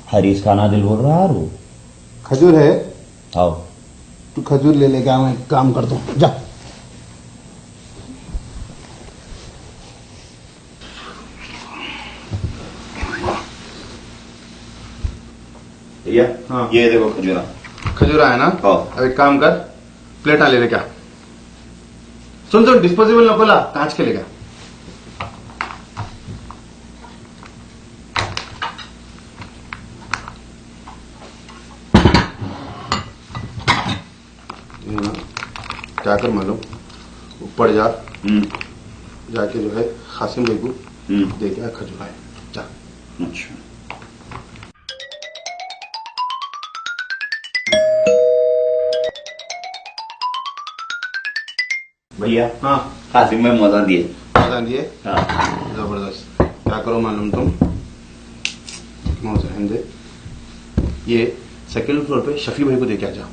हरीश खाना दिल बोल रहा रू। खजूर है? आओ तू खजूर ले लेके आ, मैं काम करता हूँ, जा। भैया हाँ। ये देखो खजूरा। खजूरा है ना? हाँ। अब एक काम कर, प्लेटा ले लेके आ। सुन डिस्पोजेबल नको ला, कांच के लेके आ। क्या कर मालूम, ऊपर जा, जाके जो है कासिम भाई को दे के खजूरा है, जा। अच्छा भैया। हाँ, कासिम में मजा दिए। मजा दिए? हाँ जबरदस्त। क्या करो मालूम तुम, मौज दे, ये सेकंड फ्लोर पे शफी भाई को दे के आ जाओ।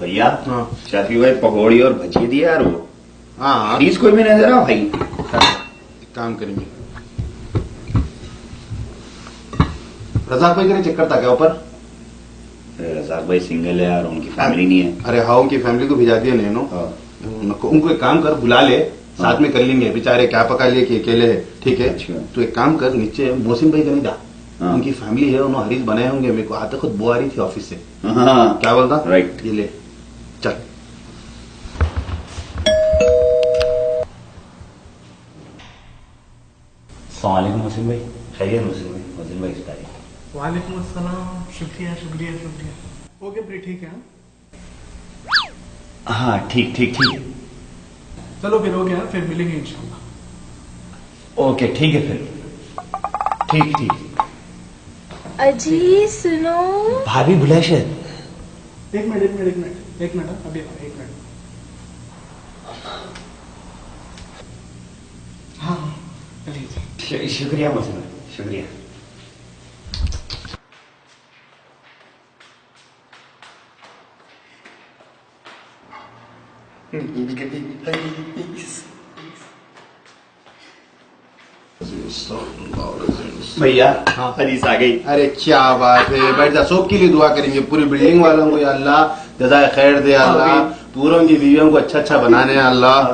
भैया। हाँ शफी भाई पकौड़ी और भजिए दिए यार वो। हाँ, हरीश कोई भी नजर आ भाई। एक काम करेंगे, रजाक भाई के लिए चेक करता क्या ऊपर? रजाक भाई सिंगल है यार, उनकी फैमिली नहीं है। अरे हाँ, उनकी फैमिली को भिजा दिया नैनो। उनको एक काम कर, बुला ले, साथ में कर लेंगे, बेचारे क्या पका लिए कि अकेले है, ठीक है? अच्छा। तो एक काम कर, नीचे मोहसिन भाई का नहीं जा, हाँ। उनकी फैमिली है, उन्होंने हरीश बनाए होंगे, मेरे को आते खुद बो आ रही थी ऑफिस से। हाँ क्या बोलता? राइट। ये ले, चल। सलामकुम मोहसिन भाई। खैरियत मोहसिन भाई? मोहसिन भाई इस तारीख। वालेकुम अस्सलाम, शुक्रिया शुक्रिया शुक्रिया। ओके फिर ठीक है। हाँ ठीक ठीक ठीक। चलो फिर हो गया, फिर मिलेंगे इंशाल्लाह। ओके ठीक है फिर। ठीक ठीक। अजी सुनो। भाभी बुलाए शायद। एक मिनट एक मिनट एक मिनट एक मिनट, अभी एक मिनट। हाँ चलिए। शुक्रिया मोहसिन भाई, शुक्रिया। भैया हाँ। हरीश आ गई। अरे क्या बात है, बैठ जा, सब के लिए दुआ करेंगे, पूरी बिल्डिंग वालों को या अल्लाह जज़ाए खैर दे, अल्लाह पूरों की बीवियों को अच्छा अच्छा बनाने अल्लाह।